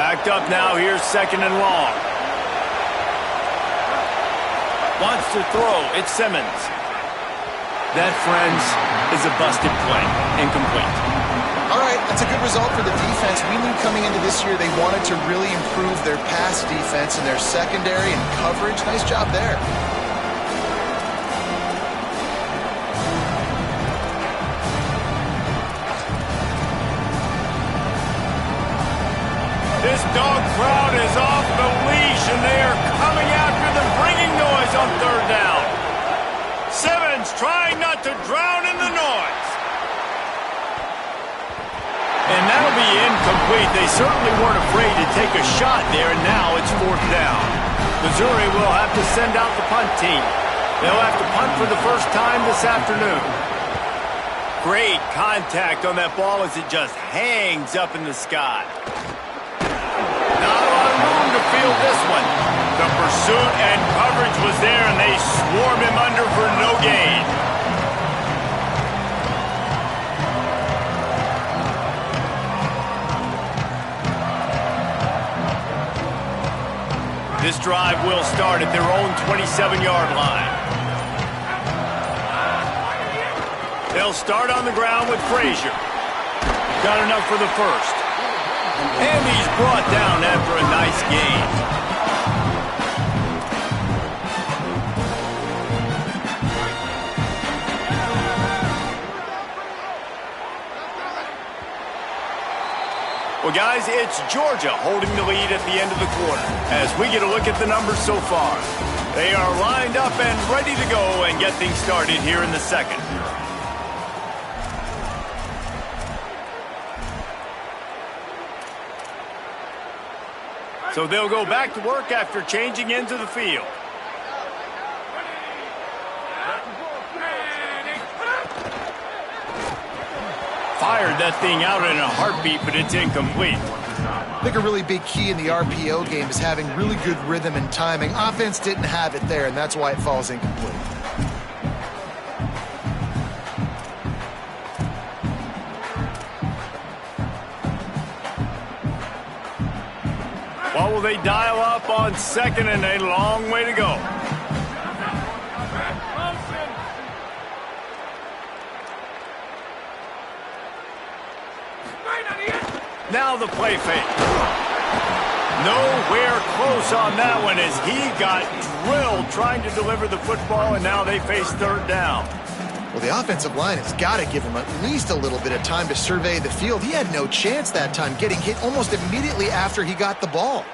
Backed up now, here's 2nd and long. Wants to throw, it's Simmons. That, friends, is a busted play. Incomplete. All right, that's a good result for the defense. We knew coming into this year they wanted to really improve their pass defense and their secondary and coverage. Nice job there. This dog crowd is off the leash, and they are coming after them, bringing noise on 3rd down. Simmons trying not to drown in the noise. And that'll be incomplete. They certainly weren't afraid to take a shot there, and now it's 4th down. Missouri will have to send out the punt team. They'll have to punt for the first time this afternoon. Great contact on that ball as it just hangs up in the sky. Not a lot of room to field this one. The pursuit and coverage was there, and they swarm him under for no gain. This drive will start at their own 27-yard line. They'll start on the ground with Frazier. Got enough for the first. And he's brought down after a nice gain. Well, guys, it's Georgia holding the lead at the end of the quarter as we get a look at the numbers so far. They are lined up and ready to go and get things started here in the second. So they'll go back to work after changing into the field. Fired that thing out in a heartbeat, but it's incomplete. I think a really big key in the RPO game is having really good rhythm and timing. Offense didn't have it there, and that's why it falls incomplete. What will they dial up on 2nd and a long way to go? Now the play fake. Nowhere close on that one as he got drilled trying to deliver the football, and now they face 3rd down. Well, the offensive line has got to give him at least a little bit of time to survey the field. He had no chance that time, getting hit almost immediately after he got the ball.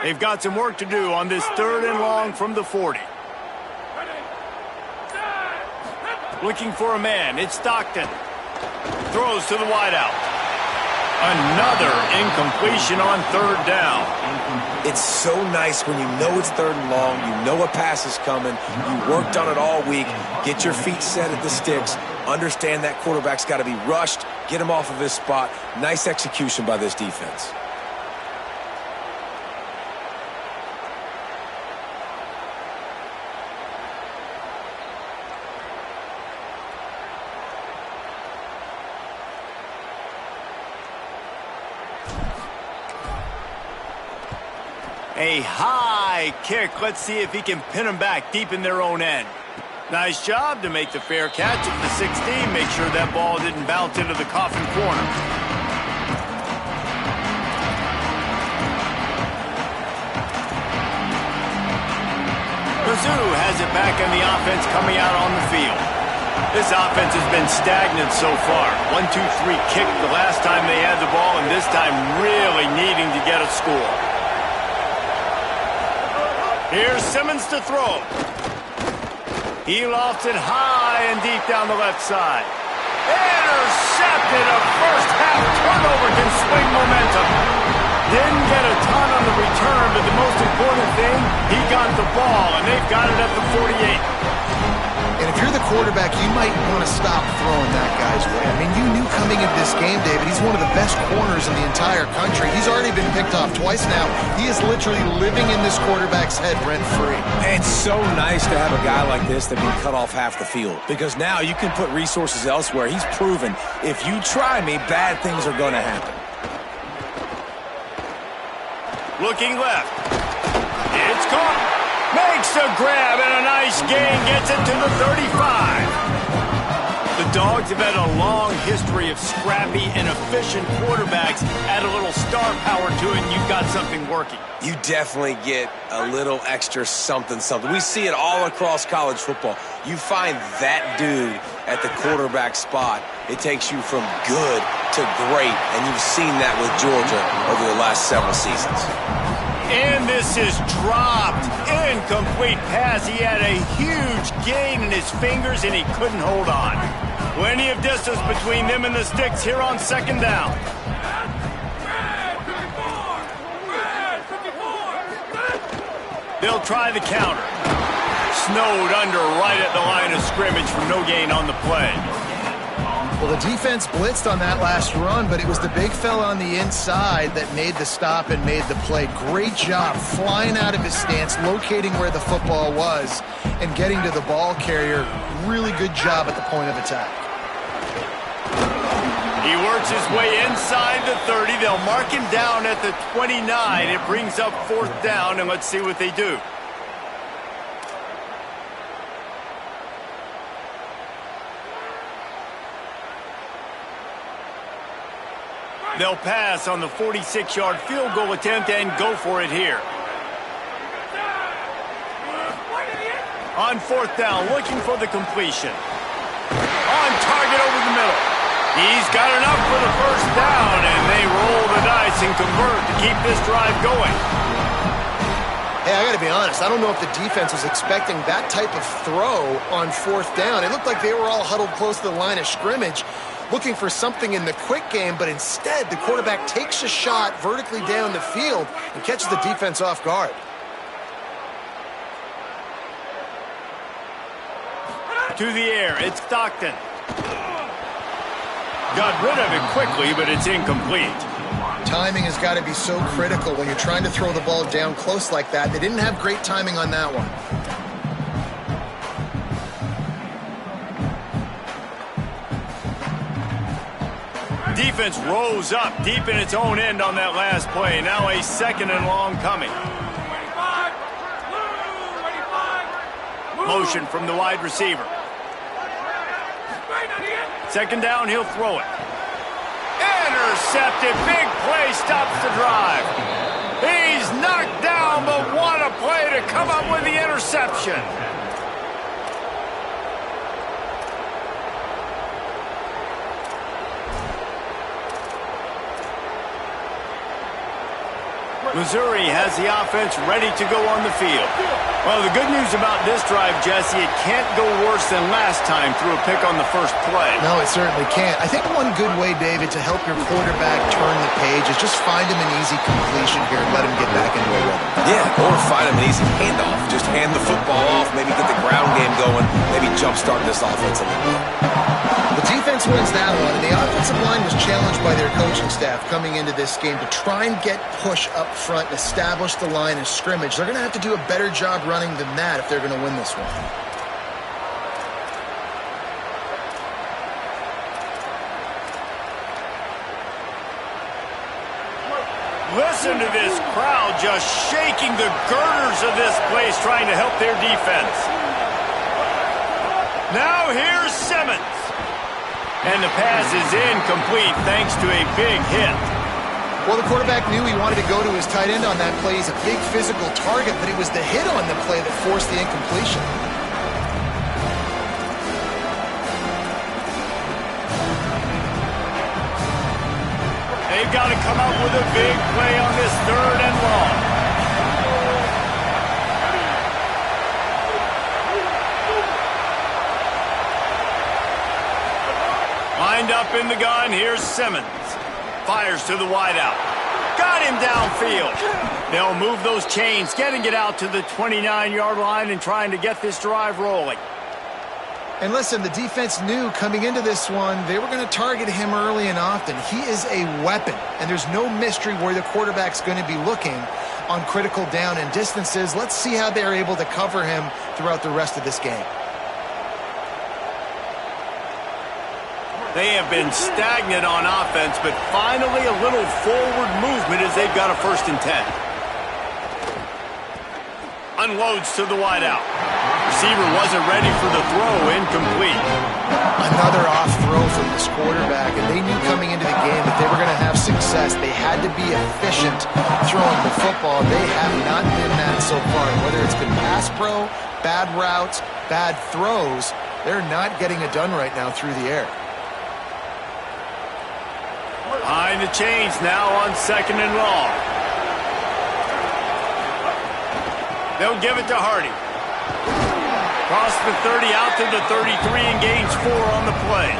They've got some work to do on this 3rd and long from the 40. Looking for a man. It's Stockton. Throws to the wideout. Another incompletion on 3rd down. It's so nice when you know it's 3rd and long, you know a pass is coming, you worked on it all week, get your feet set at the sticks, understand that quarterback's got to be rushed, get him off of his spot. Nice execution by this defense. A high kick. Let's see if he can pin them back deep in their own end. Nice job to make the fair catch at the 16. Make sure that ball didn't bounce into the coffin corner. Mizzou has it back in the offense coming out on the field. This offense has been stagnant so far. 1-2-3 kick the last time they had the ball, and this time really needing to get a score. Here's Simmons to throw. He lofts it high and deep down the left side. Intercepted. A first half turnover can swing momentum. Didn't get a ton on the return, but the most important thing, he got the ball, and they've got it at the 48. And if you're the quarterback, you might want to stop throwing that guy's way. I mean, you knew coming into this game, David, he's one of the best corners in the entire country. He's already been picked off twice now. He is literally living in this quarterback's head rent-free. It's so nice to have a guy like this that can cut off half the field, because now you can put resources elsewhere. He's proven if you try me, bad things are going to happen. Looking left. It's caught. Makes a grab and a nice gain. Gets it to the 35. The Dogs have had a long history of scrappy and efficient quarterbacks. Add a little star power to it, and you've got something working. You definitely get a little extra something. We see it all across college football. You find that dude at the quarterback spot, it takes you from good to great, and you've seen that with Georgia over the last several seasons. And this is dropped. Incomplete pass. He had a huge gain in his fingers, and he couldn't hold on. Plenty of distance between them and the sticks here on second down. They'll try the counter. Snowed under right at the line of scrimmage for no gain on the play. Well, the defense blitzed on that last run, but it was the big fella on the inside that made the stop and made the play. Great job flying out of his stance, locating where the football was, and getting to the ball carrier. Really good job at the point of attack. He works his way inside the 30. They'll mark him down at the 29. It brings up fourth down, and let's see what they do. They'll pass on the 46-yard field goal attempt and go for it here. On fourth down, looking for the completion. On target over the middle. He's got enough for the first down, and they roll the dice and convert to keep this drive going. Hey, I got to be honest. I don't know if the defense was expecting that type of throw on fourth down. It looked like they were all huddled close to the line of scrimmage, looking for something in the quick game, but instead the quarterback takes a shot vertically down the field and catches the defense off guard. To the air, it's Stockton. Got rid of it quickly, but it's incomplete. Timing has got to be so critical when you're trying to throw the ball down close like that. They didn't have great timing on that one. Defense rose up deep in its own end on that last play. Now a second and long coming. Motion from the wide receiver. Second down, he'll throw it. Intercepted. Big play stops the drive. He's knocked down, but what a play to come up with the interception. Missouri has the offense ready to go on the field. Well, the good news about this drive, Jesse, it can't go worse than last time through a pick on the first play. No, it certainly can't. I think one good way, David, to help your quarterback turn the page is just find him an easy completion here and let him get back into a rhythm. Yeah, or find him an easy handoff. Just hand the football off, maybe get the ground game going, maybe jumpstart this offense a little bit. The defense wins that one, and the offensive line was challenged by their coaching staff coming into this game to try and get push up front and establish the line of scrimmage. They're going to have to do a better job running than that if they're going to win this one. Listen to this crowd just shaking the girders of this place trying to help their defense. Now here's Simmons. And the pass is incomplete thanks to a big hit. Well, the quarterback knew he wanted to go to his tight end on that play. He's a big physical target, but it was the hit on the play that forced the incompletion. They've got to come up with a big play on this third and long. Lined up in the gun, here's Simmons. Fires to the wideout. Got him downfield. They'll move those chains, getting it out to the 29-yard line and trying to get this drive rolling. And listen, the defense knew coming into this one, they were going to target him early and often. He is a weapon, and there's no mystery where the quarterback's going to be looking on critical down and distances. Let's see how they're able to cover him throughout the rest of this game. They have been stagnant on offense, but finally a little forward movement as they've got a 1st and 10. Unloads to the wideout. Receiver wasn't ready for the throw, incomplete. Another off throw from this quarterback, and they knew coming into the game that they were going to have success. They had to be efficient throwing the football. They have not been that so far. Whether it's been pass pro, bad routes, bad throws, they're not getting it done right now through the air. Behind the chains now on 2nd and long. They'll give it to Hardy. Cross the 30 out to the 33 and gains 4 on the play.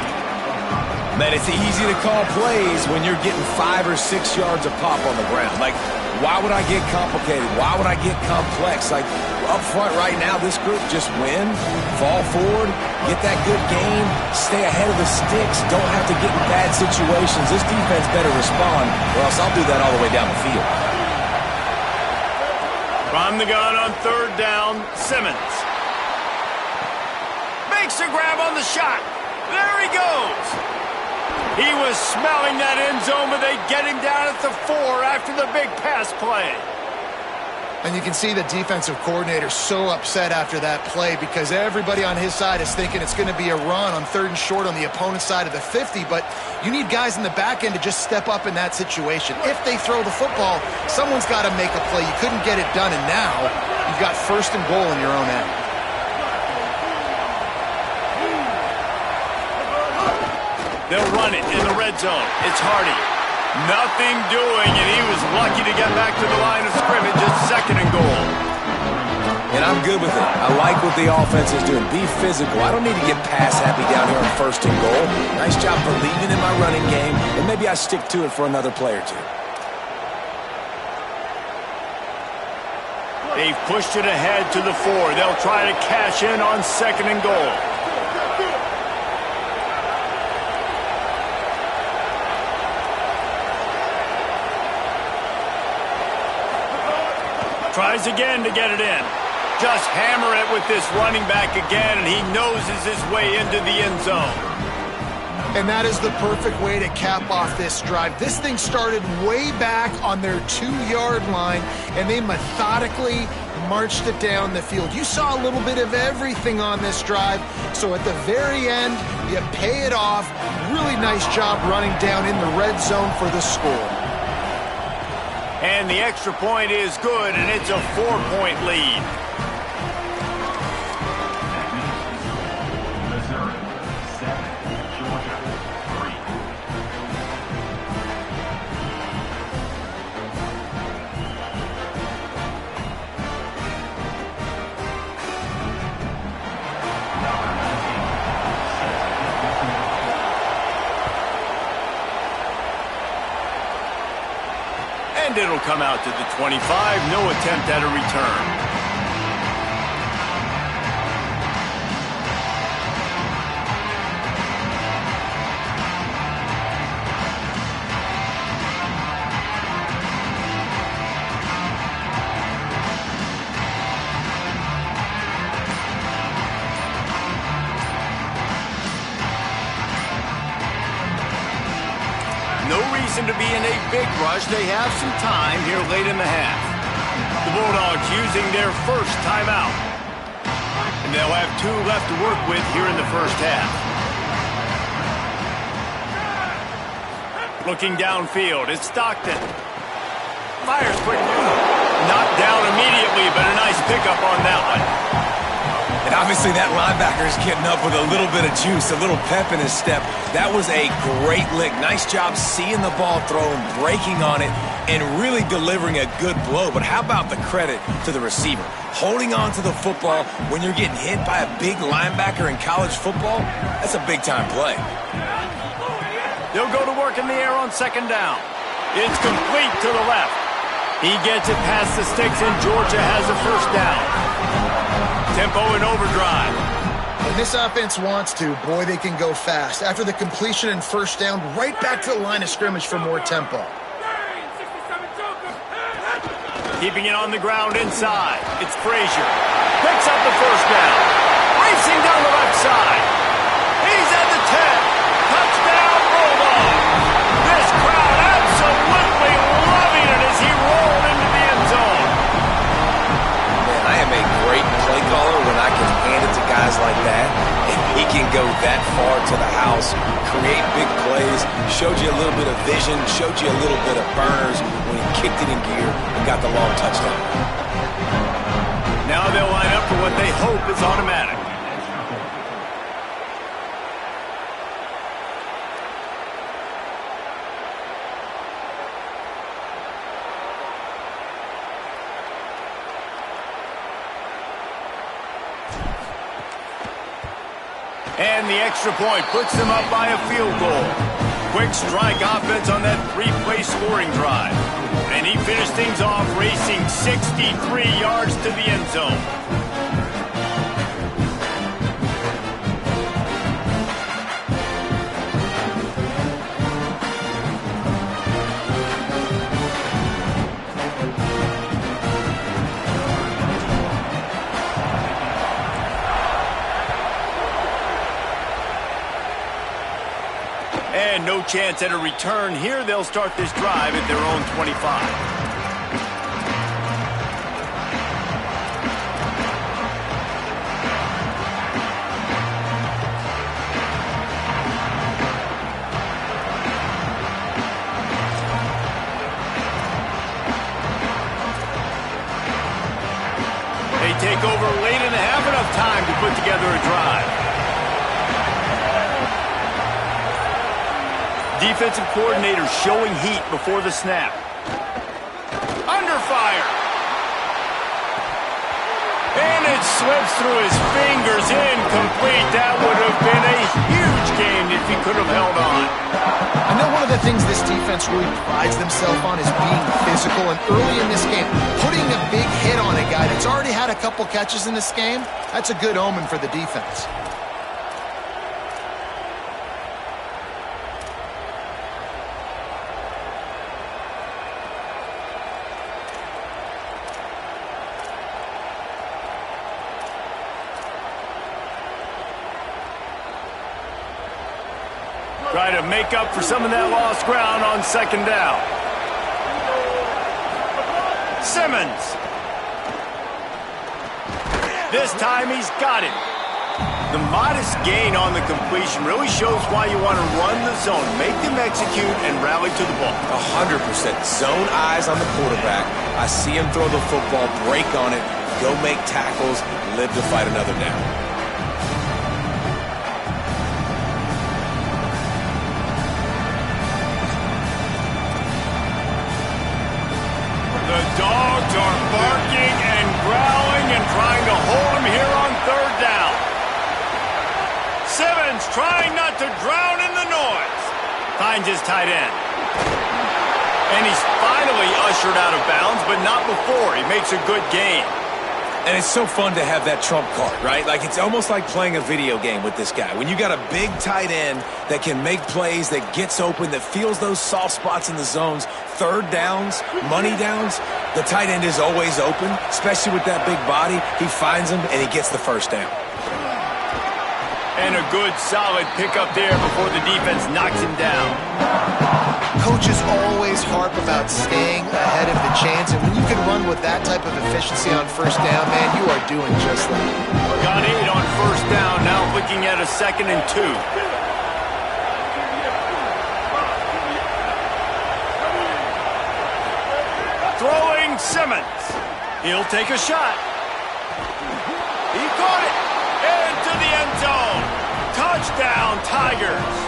Man, it's easy to call plays when you're getting 5 or 6 yards of pop on the ground. Like, why would I get complicated? Why would I get complex? Like, up front right now, this group just win, fall forward, get that good gain, stay ahead of the sticks, don't have to get in bad situations. This defense better respond, or else I'll do that all the way down the field. From the gun on 3rd down, Simmons. Makes a grab on the shot. There he goes. He was smelling that end zone, but they get him down at the 4 after the big pass play. And you can see the defensive coordinator so upset after that play because everybody on his side is thinking it's going to be a run on 3rd and short on the opponent's side of the 50, but you need guys in the back end to just step up in that situation. If they throw the football, someone's got to make a play. You couldn't get it done, and now you've got 1st and goal in your own end. They'll run it in the red zone. It's Hardy. Nothing doing, and he was lucky to get back to the line of scrimmage at 2nd and goal. And I'm good with it. I like what the offense is doing. Be physical. I don't need to get pass happy down here on 1st and goal. Nice job believing in my running game, and maybe I stick to it for another play or two. They've pushed it ahead to the 4. They'll try to cash in on 2nd and goal. Tries again to get it in. Just hammer it with this running back again, and he noses his way into the end zone. And that is the perfect way to cap off this drive. This thing started way back on their 2-yard line, and they methodically marched it down the field. You saw a little bit of everything on this drive, so at the very end, you pay it off. Really nice job running down in the red zone for the score. And the extra point is good, and it's a 4-point lead. Missouri, 7. Georgia, 3. And it'll come out to the 25. No attempt at a return. No reason to be in a big rush. They have some time here late in the half. The Bulldogs using their first timeout. And they'll have 2 left to work with here in the first half. Looking downfield, it's Stockton. Fires quickly. Knocked down immediately, but a nice pickup on that one. And obviously that linebacker is getting up with a little bit of juice, a little pep in his step. That was a great lick. Nice job seeing the ball thrown, breaking on it, and really delivering a good blow. But how about the credit to the receiver? Holding on to the football when you're getting hit by a big linebacker in college football, that's a big-time play. They'll go to work in the air on 2nd down. It's complete to the left. He gets it past the sticks, and Georgia has a first down. Tempo in overdrive. When this offense wants to, boy, they can go fast. After the completion and first down, right back to the line of scrimmage for more tempo. Keeping it on the ground inside. It's Frazier. Picks up the first down. Racing down the left side. He's at the 10. Touchdown, Bulldog. This crowd absolutely loving it as he rolled into the end zone. Man, I am a great play caller when I can hand it to guys like that. And he can go that far to the house, create big plays, showed you a little bit of vision, showed you a little bit of burners when he kicked it in gear and got the long touchdown. Now they'll line up for what they hope is automatic. And the extra point puts them up by a field goal. Quick strike offense on that three-play scoring drive. And he finished things off racing 63 yards to the end zone. And no chance at a return here. They'll start this drive at their own 25. They take over late and have enough time to put together a drive. Defensive coordinator showing heat before the snap. Under fire. And it slips through his fingers. Incomplete. That would have been a huge gain if he could have held on. I know one of the things this defense really prides themselves on is being physical. And early in this game, putting a big hit on a guy that's already had a couple catches in this game, that's a good omen for the defense. Try to make up for some of that lost ground on second down. Simmons. This time he's got it. The modest gain on the completion really shows why you want to run the zone. Make them execute and rally to the ball. 100%. Zone eyes on the quarterback. I see him throw the football, break on it, go make tackles, live to fight another down. The dogs are barking and growling and trying to hold him here on third down. Simmons trying not to drown in the noise. Finds his tight end. And he's finally ushered out of bounds, but not before. He makes a good gain. And it's so fun to have that trump card, right? Like, it's almost like playing a video game with this guy. When you got a big tight end that can make plays, that gets open, that feels those soft spots in the zones, third downs, money downs, the tight end is always open, especially with that big body. He finds him, and he gets the first down. And a good, solid pickup there before the defense knocks him down. Coaches always harp about staying ahead of the chains, and when you can run with that type of efficiency on first down, man, you are doing just that. Got 8 on first down, now looking at a 2nd and 2. Throwing Simmons. He'll take a shot. He caught it. Into the end zone. Touchdown, Tigers.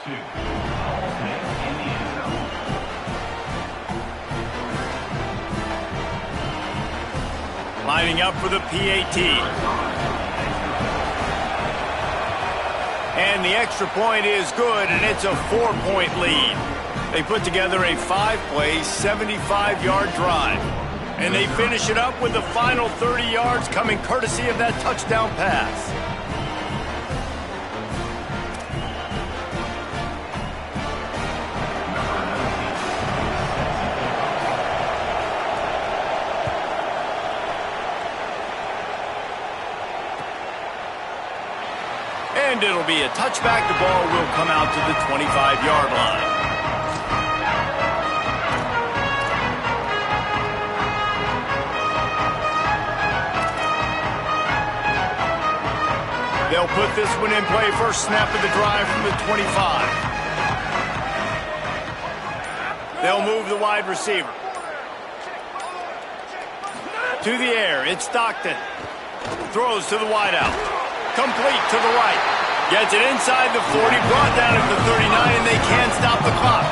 2. Ball snake in the end zone. Lining up for the PAT. And the extra point is good, and it's a 4-point lead. They put together a 5-play, 75-yard drive. And they finish it up with the final 30 yards coming courtesy of that touchdown pass. And it'll be a touchback. The ball will come out to the 25-yard line. They'll put this one in play. First snap of the drive from the 25. They'll move the wide receiver. To the air, it's Stockton. Throws to the wideout. Complete to the right. Gets it inside the 40, brought down at the 39, and they can't stop the clock.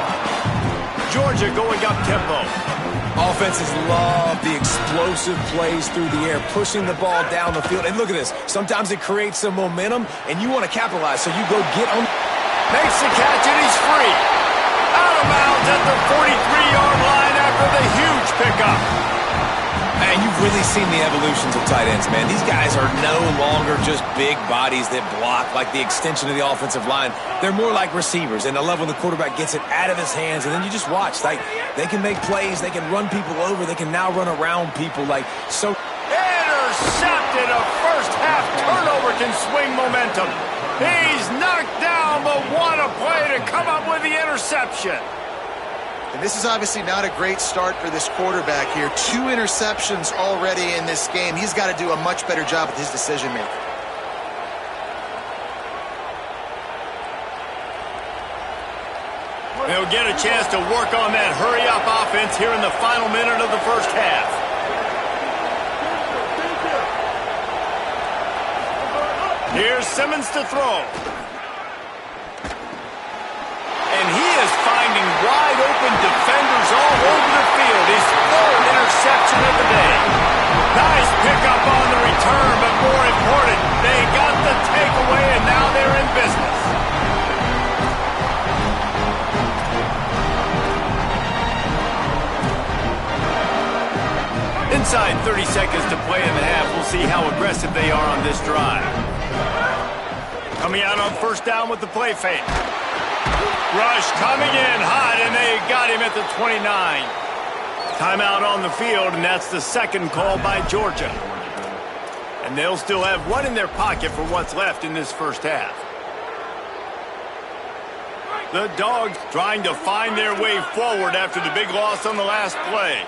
Georgia going up tempo. Offenses love the explosive plays through the air, pushing the ball down the field. And look at this. Sometimes it creates some momentum, and you want to capitalize, so you go get on. Makes the catch, and he's free. Out of bounds at the 43-yard line after the huge pickup. Man, you've really seen the evolutions of tight ends, man. These guys are no longer just big bodies that block like the extension of the offensive line. They're more like receivers, and I love when the quarterback gets it out of his hands, and then you just watch. Like, they can make plays, they can run people over, they can now run around people like so. Intercepted. A first-half turnover can swing momentum. He's knocked down, but what a play to come up with the interception. And this is obviously not a great start for this quarterback here. 2 interceptions already in this game. He's got to do a much better job with his decision-making. They'll get a chance to work on that hurry-up offense here in the final minute of the first half. Here's Simmons to throw. And he is finding wide-open defenders all over the field. His 3rd interception of the day. Nice pickup on the return, but more important, they got the takeaway, and now they're in business. Inside 30 seconds to play in the half. We'll see how aggressive they are on this drive. Coming out on first down with the play fake. Rush coming in hot, and they got him at the 29. Timeout on the field, and that's the second call by Georgia. And they'll still have one in their pocket for what's left in this first half. The Dogs trying to find their way forward after the big loss on the last play.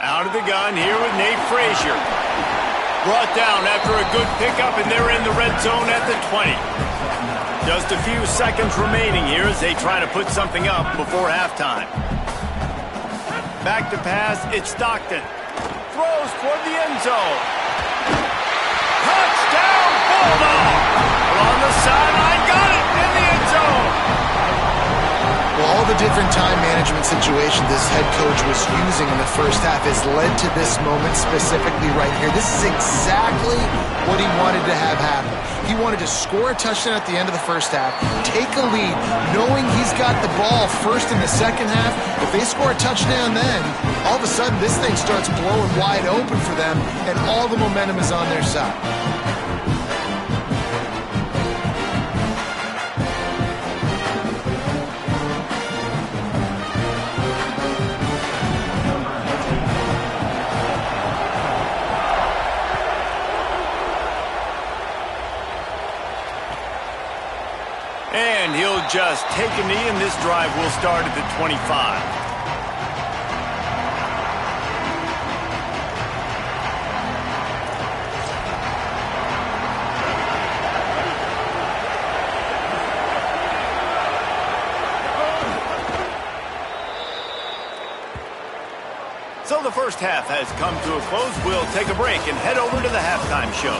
Out of the gun here with Nate Frazier. Brought down after a good pickup, and they're in the red zone at the 20. Just a few seconds remaining here as they try to put something up before halftime. Back to pass, it's Stockton. Throws toward the end zone. Touchdown, Bulldog! On the sideline, got it in the end zone. Well, all the different time management situations this head coach was using in the first half has led to this moment specifically right here. This is exactly what he wanted to have happen. He wanted to score a touchdown at the end of the first half, take a lead, knowing he's got the ball first in the second half. If they score a touchdown then, all of a sudden this thing starts blowing wide open for them, and all the momentum is on their side. And he'll just take a knee, and this drive will start at the 25. So the first half has come to a close. We'll take a break and head over to the halftime show.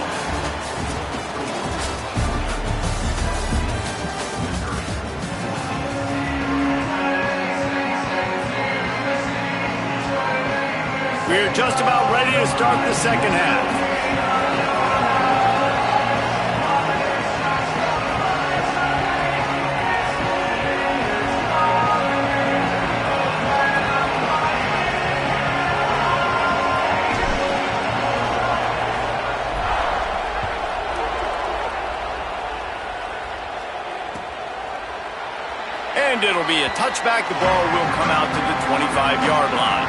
We're just about ready to start the second half. And it'll be a touchback. The ball will come out to the 25-yard line.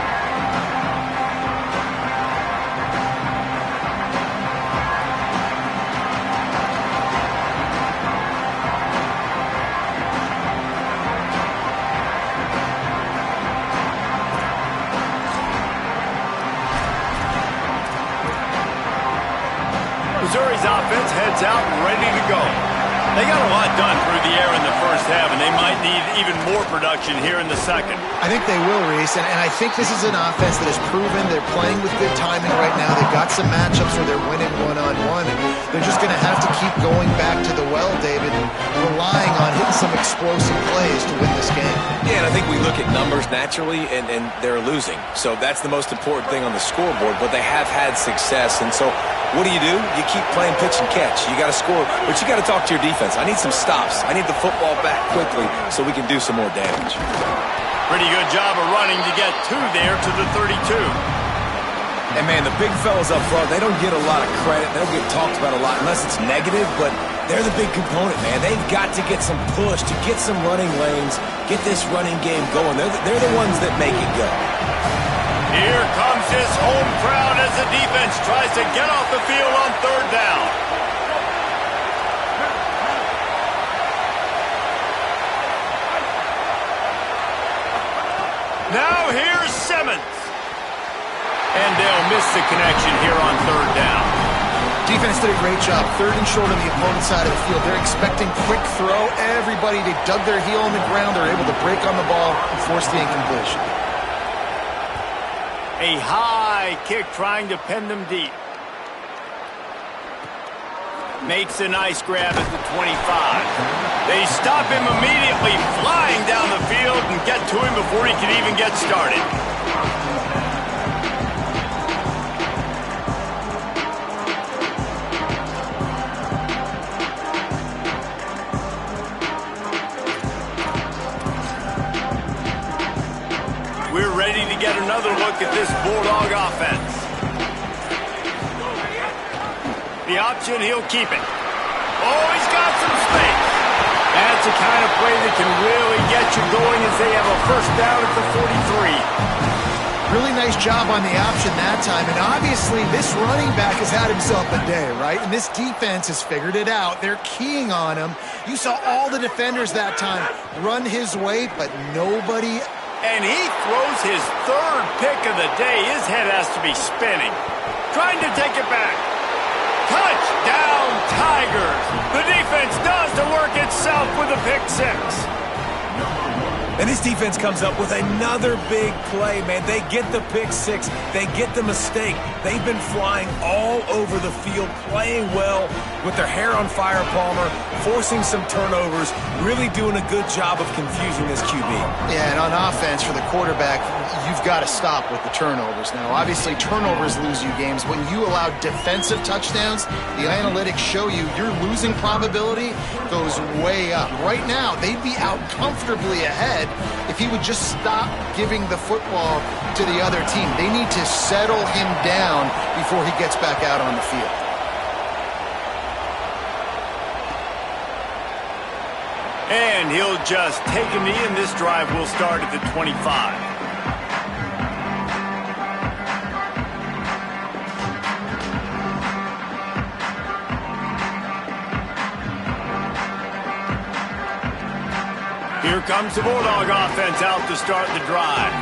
Missouri's offense heads out and ready to go. They got a lot done through the air in the first half, and they might need even more production here in the second. I think they will, Reese, and I think this is an offense that has proven they're playing with good timing right now. They've got some matchups where they're winning one-on-one, and they're just going to have to keep going back to the well, David, relying on hitting some explosive plays to win this game. Yeah, and I think we look at numbers naturally, and they're losing. So that's the most important thing on the scoreboard, but they have had success, and so what do? You keep playing pitch and catch. You got to score, but you got to talk to your defense. I need some stops. I need the football back quickly so we can do some more damage. Pretty good job of running to get there to the 32. And, man, the big fellas up front, they don't get a lot of credit. They don't get talked about a lot unless it's negative, but they're the big component, man. They've got to get some push, to get some running lanes, get this running game going. They're the ones that make it go. Here comes his home crowd as the defense tries to get off the field on third down. Now here's Simmons. And they'll miss the connection here on third down. Defense did a great job. Third and short on the opponent's side of the field. They're expecting quick throw. Everybody, they dug their heel on the ground. They're able to break on the ball and force the incompletion. A high kick trying to pin them deep. Makes a nice grab at the 25. They stop him immediately, flying down the field and get to him before he can even get started. We're ready to get another look at this Bulldog offense. The option, he'll keep it. Oh, he's got some space. That's the kind of play that can really get you going as they have a first down at the 43. Really nice job on the option that time, and obviously this running back has had himself a day, right? And this defense has figured it out. They're keying on him. You saw all the defenders that time run his way, but nobody. And he throws his third pick of the day. His head has to be spinning. Trying to take it back. Touchdown, Tigers. The defense does the work itself with a pick six. And this defense comes up with another big play, man. They get the pick six. They get the mistake. They've been flying all over the field, playing well with their hair on fire, Palmer, forcing some turnovers, really doing a good job of confusing this QB. Yeah, and on offense for the quarterback, you've got to stop with the turnovers. Now, obviously, turnovers lose you games. When you allow defensive touchdowns, the analytics show you your losing probability goes way up. Right now, they'd be out comfortably ahead if he would just stop giving the football to the other team. They need to settle him down before he gets back out on the field. And he'll just take a knee, and this drive will start at the 25. Here comes the Bulldog offense out to start the drive.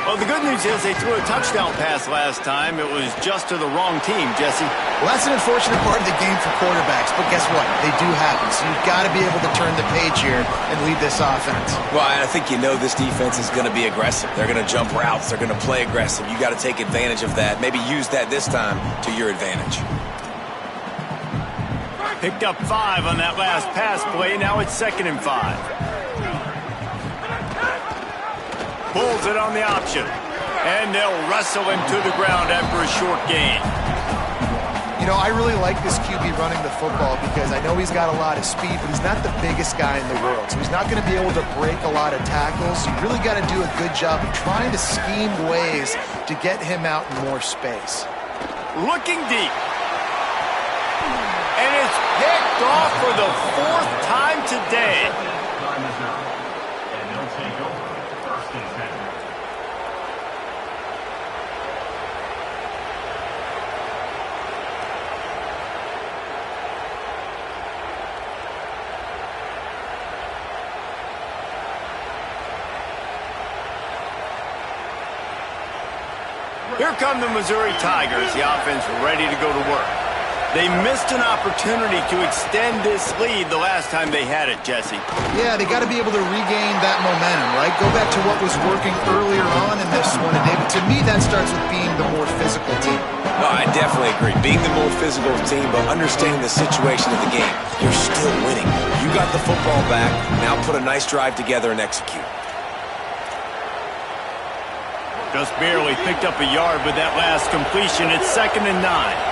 Well, the good news is they threw a touchdown pass last time. It was just to the wrong team, Jesse. Well, that's an unfortunate part of the game for quarterbacks, but guess what? They do happen, so you've got to be able to turn the page here and lead this offense. Well, I think you know this defense is going to be aggressive. They're going to jump routes. They're going to play aggressive. You got to take advantage of that. Maybe use that this time to your advantage. Picked up 5 on that last pass play. Now it's 2nd and 5. Pulls it on the option. And they'll wrestle him to the ground after a short gain. You know, I really like this QB running the football because I know he's got a lot of speed, but he's not the biggest guy in the world. So he's not going to be able to break a lot of tackles. You really got to do a good job of trying to scheme ways to get him out in more space. Looking deep. And it's picked off for the 4th time today. Time is up. And they'll take over 1st and 10. Here come the Missouri Tigers, the offense ready to go to work. They missed an opportunity to extend this lead the last time they had it, Jesse. Yeah, they got to be able to regain that momentum, right? Go back to what was working earlier on in this one. And to me, that starts with being the more physical team. No, I definitely agree. Being the more physical team, but understanding the situation of the game. You're still winning. You got the football back. Now put a nice drive together and execute. Just barely picked up a yard with that last completion. It's 2nd and 9.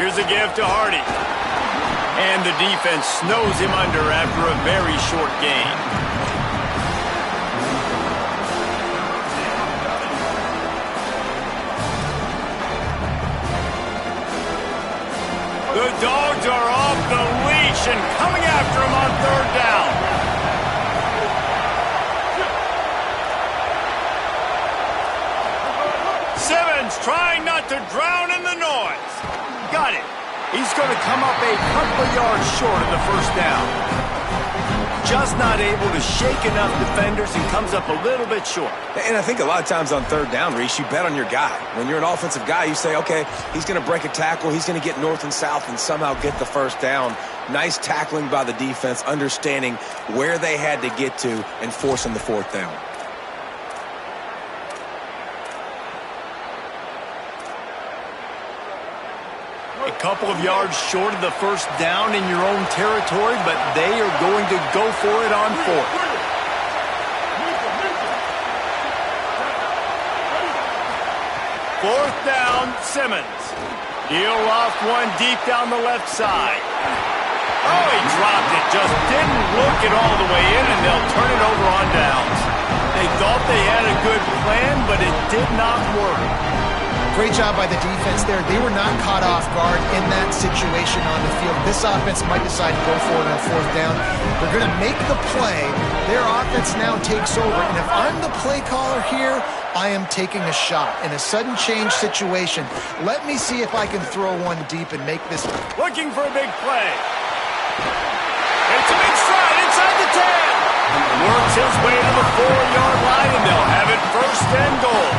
Here's a give to Hardy. And the defense snows him under after a very short gain. The Dogs are off the leash and coming after him on 3rd down. Simmons trying not to drown in the noise. Got it. He's going to come up a couple of yards short of the 1st down. Just not able to shake enough defenders and comes up a little bit short. And I think a lot of times on 3rd down, Reese, you bet on your guy. When you're an offensive guy, you say, okay, he's going to break a tackle, he's going to get north and south and somehow get the 1st down. Nice tackling by the defense, understanding where they had to get to and forcing the 4th down. A couple of yards short of the 1st down in your own territory, but they are going to go for it on 4th. Fourth down, Simmons. He'll off one deep down the left side. Oh, he dropped it. Just didn't look it all the way in, and they'll turn it over on downs. They thought they had a good plan, but it did not work. Great job by the defense there. They were not caught off guard in that situation on the field. This offense might decide to go for it on 4th down. They're going to make the play. Their offense now takes over. And if I'm the play caller here, I am taking a shot. In a sudden change situation, let me see if I can throw one deep and make this. Looking for a big play. It's a big stride inside the 10. Works his way to the 4-yard line, and they'll have it 1st and goal.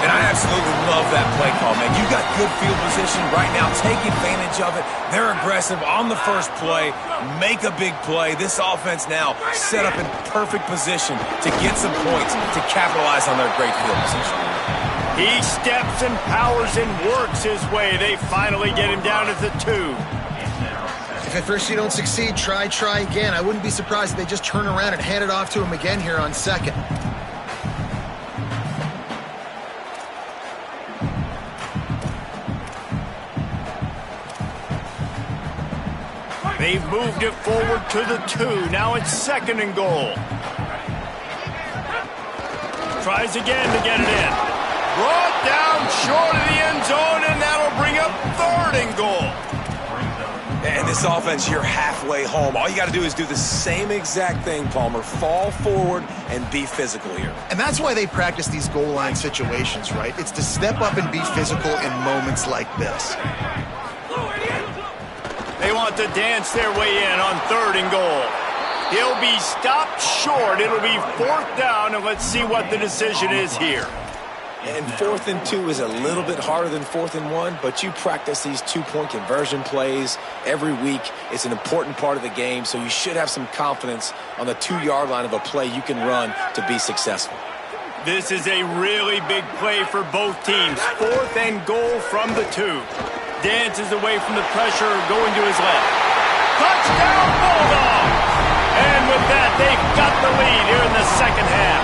And I absolutely love that play call, man. You got good field position right now. Take advantage of it. They're aggressive on the 1st play. Make a big play. This offense now set up in perfect position to get some points to capitalize on their great field position. He steps and powers and works his way. They finally get him down at the 2. If at first you don't succeed, try again. I wouldn't be surprised if they just turn around and hand it off to him again here on 2nd. They've moved it forward to the 2. Now it's 2nd and goal. Tries again to get it in. Brought down short of the end zone, and that'll bring up 3rd and goal. And this offense, you're halfway home. All you got to do is do the same exact thing, Palmer. Fall forward and be physical here. And that's why they practice these goal line situations, right? It's to step up and be physical in moments like this. They want to dance their way in on 3rd and goal. He'll be stopped short. It'll be 4th down, and let's see what the decision is here. And 4th and 2 is a little bit harder than 4th and 1, but you practice these 2-point conversion plays every week. It's an important part of the game, so you should have some confidence on the 2-yard line of a play you can run to be successful. This is a really big play for both teams. 4th and goal from the 2. Dances away from the pressure, going to his left. Touchdown, Bulldogs! And with that, they've got the lead here in the second half.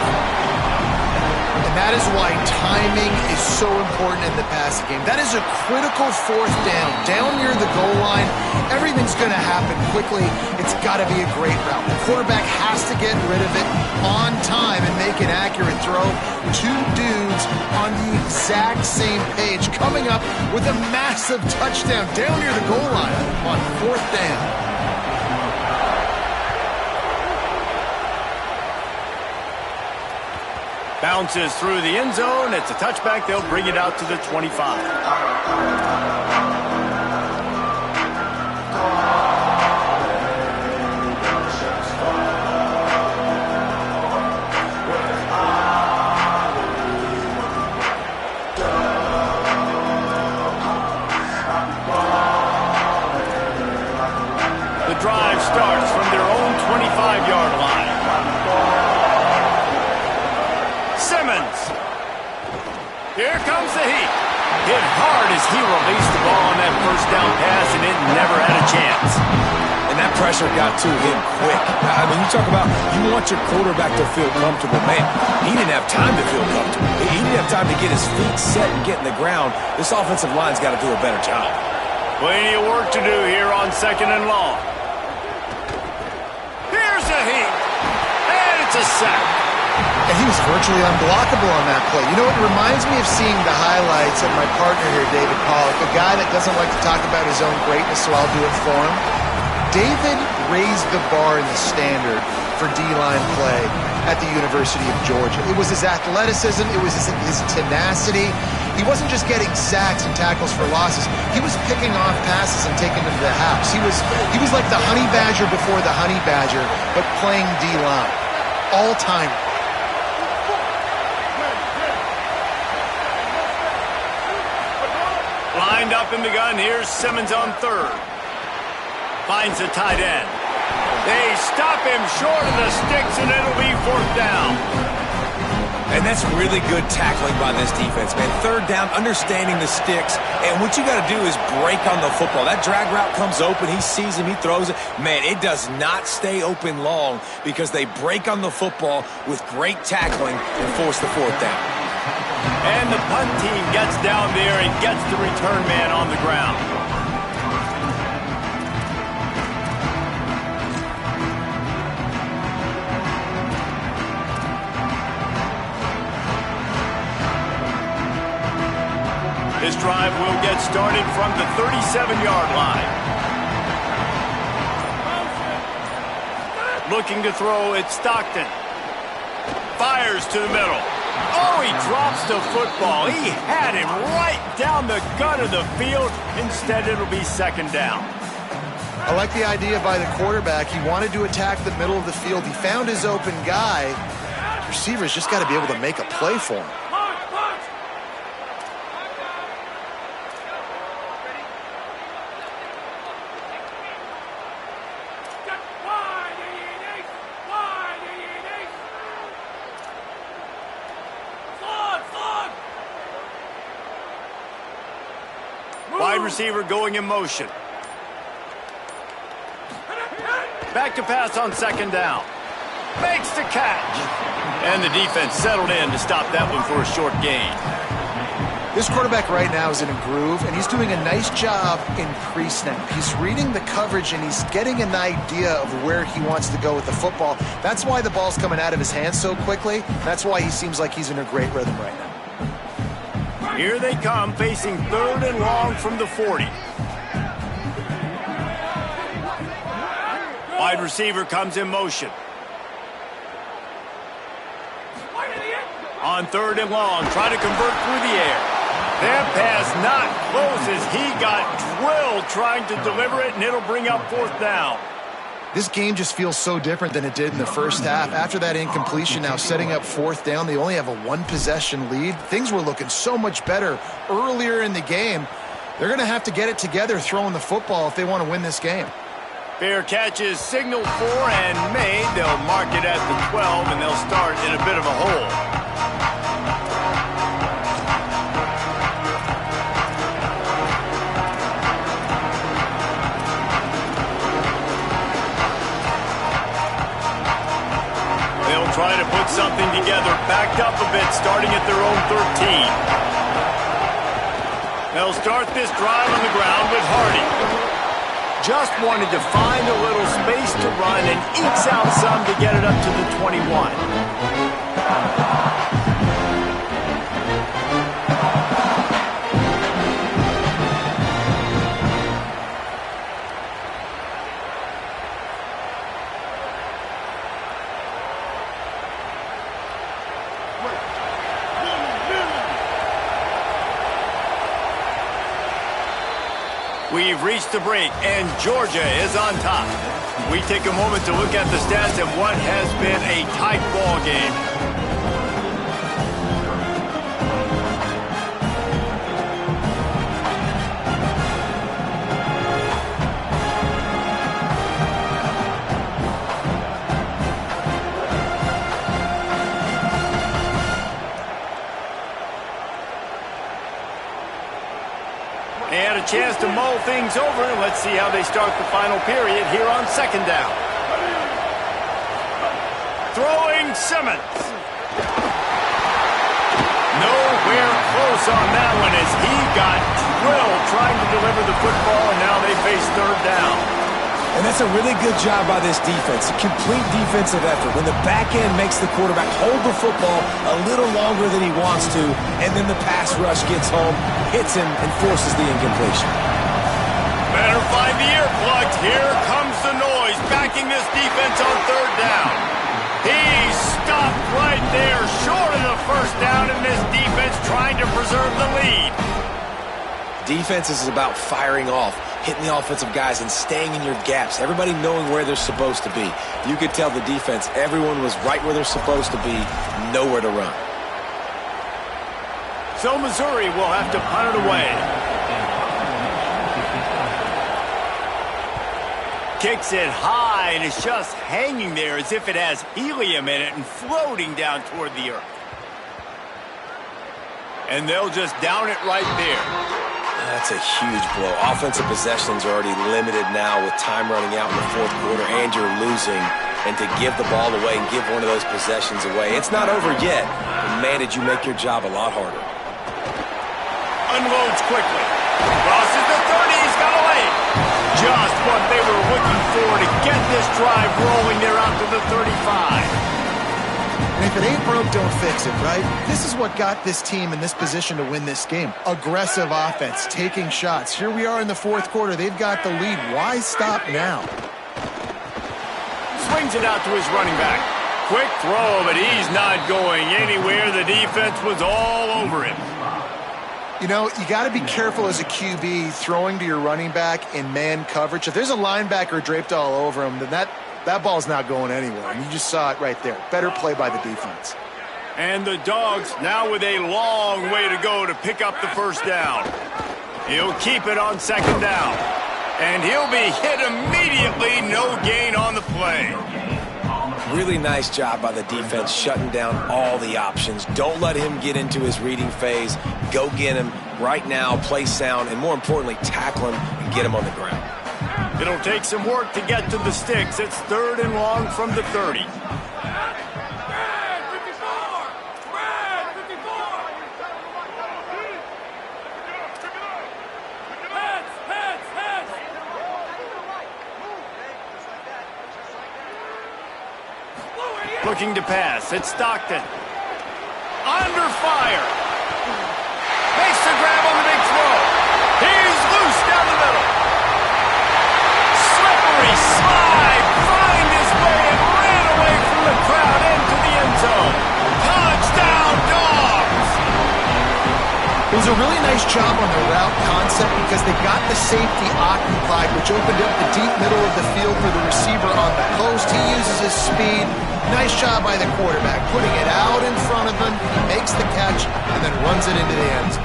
And that is why timing is so important in the passing game. That is a critical 4th down. Down near the goal line, everything's going to happen quickly. It's got to be a great route. The quarterback has to get rid of it on time and make an accurate throw. 2 dudes on the exact same page coming up with a massive touchdown down near the goal line on 4th down. Bounces through the end zone. It's a touchback. They'll bring it out to the 25. The drive starts from their own 25-yard line. Here comes the heat. Hit hard as he released the ball on that 1st down pass, and it never had a chance. And that pressure got to him quick. I mean, you talk about you want your quarterback to feel comfortable. Man, he didn't have time to feel comfortable. He didn't have time to get his feet set and get in the ground. This offensive line's got to do a better job. Plenty of work to do here on 2nd and long. Here's the heat. And it's a sack. And he was virtually unblockable on that play. You know, it reminds me of seeing the highlights of my partner here, David Pollock, a guy that doesn't like to talk about his own greatness, so I'll do it for him. David raised the bar in the standard for D-line play at the University of Georgia. It was his athleticism. It was his tenacity. He wasn't just getting sacks and tackles for losses. He was picking off passes and taking them to the house. He was like the honey badger before the honey badger, but playing D-line. All-time. Lined up in the gun. Here's Simmons on 3rd. Finds the tight end. They stop him short of the sticks, and it'll be 4th down. And that's really good tackling by this defense, man. 3rd down, understanding the sticks. And what you got to do is break on the football. That drag route comes open. He sees him. He throws it. Man, it does not stay open long because they break on the football with great tackling and force the 4th down. And the punt team gets down there and gets the return man on the ground. This drive will get started from the 37-yard line. Looking to throw, it's Stockton. Fires to the middle. Oh, he drops the football. He had him right down the gut of the field. Instead, it'll be 2nd down. I like the idea by the quarterback. He wanted to attack the middle of the field. He found his open guy. The receiver's just got to be able to make a play for him. Wide receiver going in motion. Back to pass on 2nd down. Makes the catch. And the defense settled in to stop that one for a short gain. This quarterback right now is in a groove, and he's doing a nice job in pre-snap. He's reading the coverage, and he's getting an idea of where he wants to go with the football. That's why the ball's coming out of his hands so quickly. That's why he seems like he's in a great rhythm right now. Here they come, facing 3rd and long from the 40. Wide receiver comes in motion. On 3rd and long, try to convert through the air. That pass not close as he got drilled trying to deliver it, and it'll bring up fourth down. This game just feels so different than it did in the first half. After that incompletion, now setting up fourth down, they only have a one-possession lead. Things were looking so much better earlier in the game. They're going to have to get it together throwing the football if they want to win this game. Fair catch is signaled for and made. They'll mark it at the 12, and they'll start in a bit of a hole. Try to put something together, backed up a bit, starting at their own 13. They'll start this drive on the ground with Hardy. Just wanted to find a little space to run and ekes out some to get it up to the 21. We've reached the break, and Georgia is on top. We take a moment to look at the stats of what has been a tight ball game. And a chance to mull things over. Let's see how they start the final period here on second down. Throwing Simmons. Nowhere close on that one as he got drilled trying to deliver the football, and now they face third down. And that's a really good job by this defense. A complete defensive effort. When the back end makes the quarterback hold the football a little longer than he wants to, and then the pass rush gets home, hits him, and forces the incompletion. Better find the earplugs. Here comes the noise, backing this defense on third down. He stopped right there, short of the first down, and this defense trying to preserve the lead. Defense is about firing off, hitting the offensive guys and staying in your gaps, everybody knowing where they're supposed to be. You could tell the defense, everyone was right where they're supposed to be, nowhere to run. So Missouri will have to punt it away. Kicks it high, and it's just hanging there as if it has helium in it and floating down toward the earth. And they'll just down it right there. That's a huge blow. Offensive possessions are already limited now with time running out in the fourth quarter, and you're losing. And to give the ball away and give one of those possessions away, it's not over yet. But man, did you make your job a lot harder. Unloads quickly. Crosses the 30. He's got away. Just what they were looking for to get this drive rolling. They're out to the 35. And if it ain't broke, don't fix it, right? This is what got this team in this position to win this game. Aggressive offense, taking shots. Here we are in the fourth quarter. They've got the lead. Why stop now? Swings it out to his running back. Quick throw, but he's not going anywhere. The defense was all over him. You know, you got to be careful as a QB throwing to your running back in man coverage. If there's a linebacker draped all over him, then that ball's not going anywhere. And you just saw it right there. Better play by the defense. And the Dogs now with a long way to go to pick up the first down. He'll keep it on second down. And he'll be hit immediately. No gain on the play. Really nice job by the defense shutting down all the options. Don't let him get into his reading phase. Go get him right now, play sound, and more importantly, tackle him and get him on the ground. It'll take some work to get to the sticks. It's third and long from the 30. Looking to pass. It's Stockton. Under fire. Makes the grab on the big throw. He's loose down the middle. Slippery slide. Find his way and ran away from the crowd into the end zone. Touchdown, Dogs. It was was a really nice job on the route concept because they got the safety occupied, which opened up the deep middle of the field for the receiver on the post. He uses his speed. Nice job by the quarterback, putting it out in front of him. He makes the catch and then runs it into the end zone.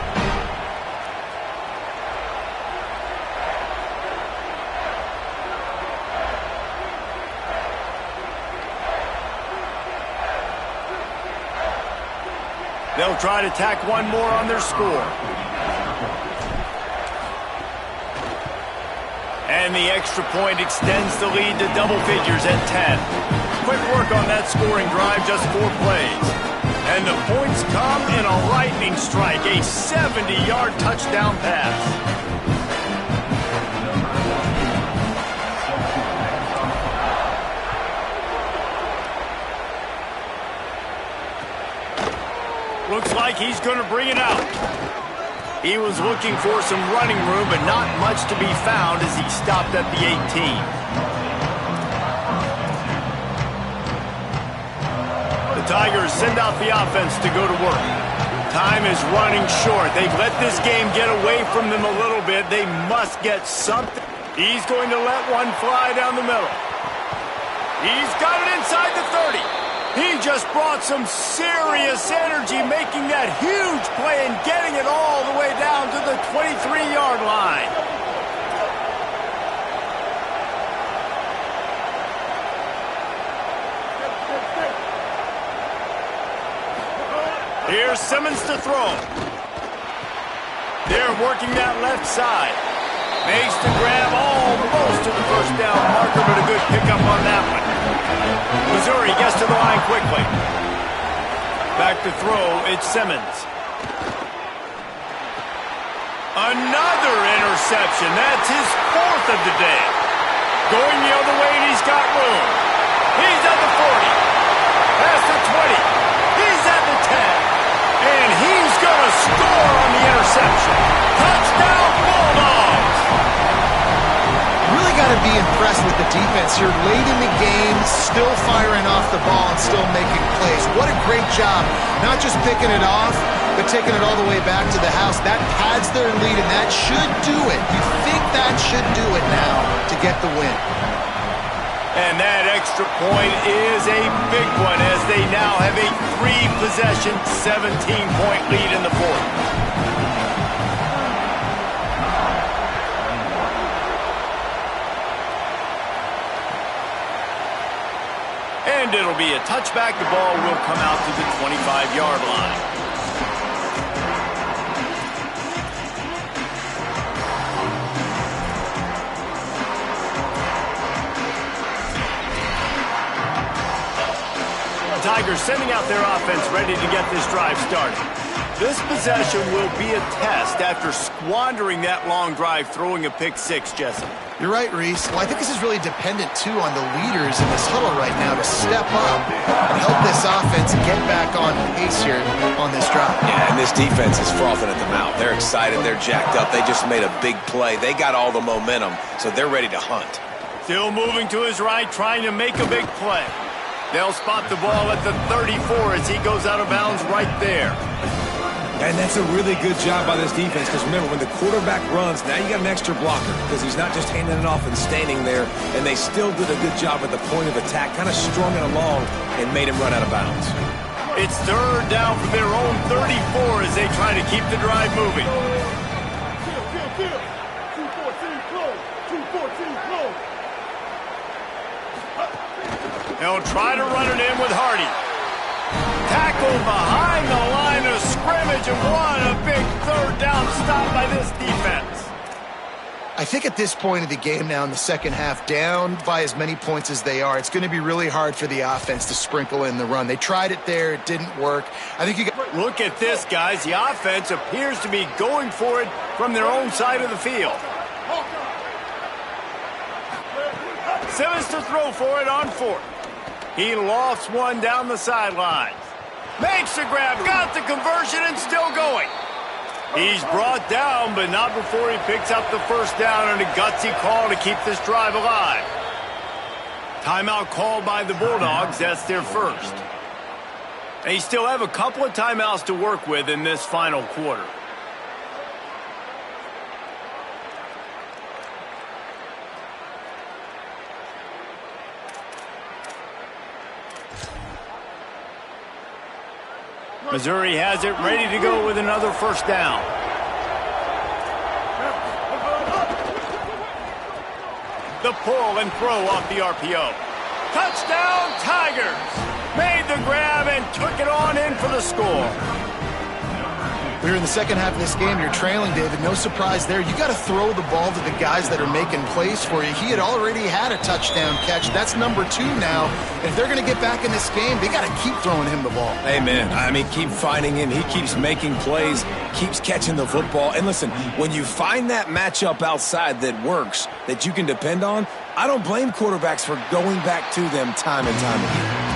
They'll try to tack one more on their score. And the extra point extends the lead to double figures at 10. Quick work on that scoring drive, just 4 plays. And the points come in a lightning strike, a 70-yard touchdown pass. Looks like he's going to bring it out. He was looking for some running room, but not much to be found as he stopped at the 18. The Tigers send out the offense to go to work. Time is running short. They've let this game get away from them a little bit. They must get something. He's going to let one fly down the middle. He's got it inside the 30. He just brought some serious energy, making that huge play and getting it all the way down to the 23-yard line. Here's Simmons to throw. They're working that left side. Makes the grab almost to the first down marker, but a good pickup on that one. Missouri gets to the line quickly. Back to throw, it's Simmons. Another interception. That's his 4th of the day. Going the other way, and he's got room. He's at the 40. Past the 20. He's at the 10. And he's going to score on the interception. Touchdown, Bulldogs! Really got to be impressed with the defense here. Late in the game, still firing off the ball and still making plays. What a great job. Not just picking it off, but taking it all the way back to the house. That pads their lead, and that should do it. You think that should do it now to get the win. And that extra point is a big one as they now have a 3-possession, 17-point lead in the 4th. And it'll be a touchback. The ball will come out to the 25-yard line. Tigers sending out their offense ready to get this drive started. This possession will be a test after squandering that long drive, throwing a pick 6, Jesse. You're right, Reese. Well, I think this is really dependent, too, on the leaders in this huddle right now to step up and help this offense get back on pace here on this drive. Yeah, and this defense is frothing at the mouth. They're excited. They're jacked up. They just made a big play. They got all the momentum, so they're ready to hunt. Still moving to his right, trying to make a big play. They'll spot the ball at the 34 as he goes out of bounds right there. And that's a really good job by this defense because remember, when the quarterback runs, now you got an extra blocker because he's not just handing it off and standing there, and they still did a good job at the point of attack, kind of strung it along and made him run out of bounds. It's 3rd down from their own 34 as they try to keep the drive moving. Kill. 214 close. 214 close. They'll try to run it in with Hardy. Tackled behind the line of scrimmage, and what a big 3rd down stop by this defense. I think at this point of the game now in the second half, down by as many points as they are, it's going to be really hard for the offense to sprinkle in the run. They tried it there. It didn't work. I think you got... Look at this, guys. The offense appears to be going for it from their own side of the field. Simmons to throw for it on 4th. He lofts one down the sideline. Makes the grab, got the conversion, and still going. He's brought down, but not before he picks up the 1st down and a gutsy call to keep this drive alive. Timeout called by the Bulldogs. That's their 1st. They still have a couple of timeouts to work with in this final quarter. Missouri has it ready to go with another first down. The pull and throw off the RPO. Touchdown, Tigers! Made the grab and took it on in for the score. We're in the second half of this game. You're trailing, David. No surprise there. You got to throw the ball to the guys that are making plays for you. He had already had a touchdown catch. That's number 2 now. If they're going to get back in this game, they got to keep throwing him the ball. Amen. I mean, keep finding him. He keeps making plays, keeps catching the football. And listen, when you find that matchup outside that works, that you can depend on, I don't blame quarterbacks for going back to them time and time again.